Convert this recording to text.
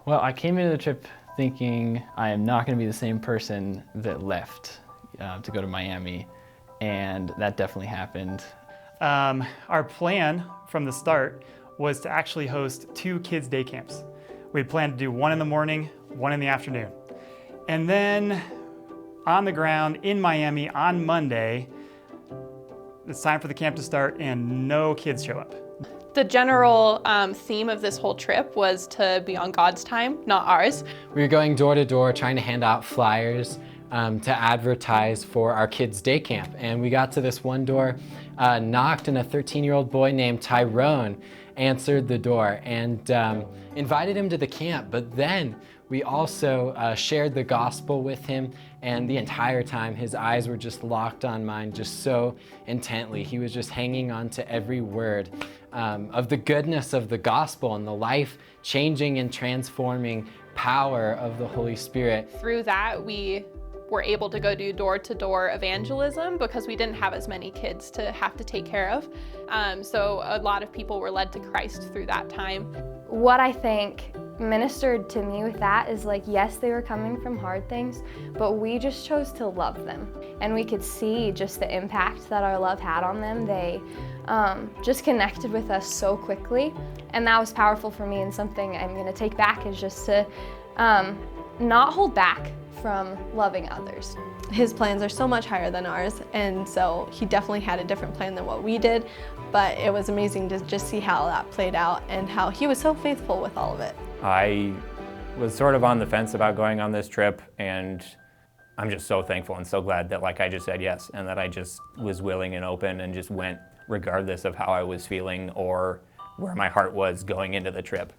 Well, I came into the trip thinking I am not going to be the same person that left to go to Miami, and that definitely happened. Our plan from the start was to actually host 2 kids' day camps. We had planned to do one in the morning, one in the afternoon. And then on the ground in Miami on Monday, it's time for the camp to start and no kids show up. The general theme of this whole trip was to be on God's time, not ours. We were going door to door trying to hand out flyers to advertise for our kids' day camp. And we got to this one door, knocked, and a 13-year-old boy named Tyrone answered the door and invited him to the camp. But then we also shared the gospel with him, and the entire time his eyes were just locked on mine just so intently. He was just hanging on to every word of the goodness of the gospel and the life-changing and transforming power of the Holy Spirit. Through that, we were able to go do door-to-door evangelism because we didn't have as many kids to have to take care of. So a lot of people were led to Christ through that time. What I think ministered to me with that is like, yes, they were coming from hard things, but we just chose to love them. And we could see just the impact that our love had on them. They just connected with us so quickly. And that was powerful for me, and something I'm gonna take back is just to not hold back from loving others. His plans are so much higher than ours, and so he definitely had a different plan than what we did, but it was amazing to just see how that played out and how he was so faithful with all of it. I was sort of on the fence about going on this trip, and I'm just so thankful and so glad that I just said yes, and that I just was willing and open and just went regardless of how I was feeling or where my heart was going into the trip.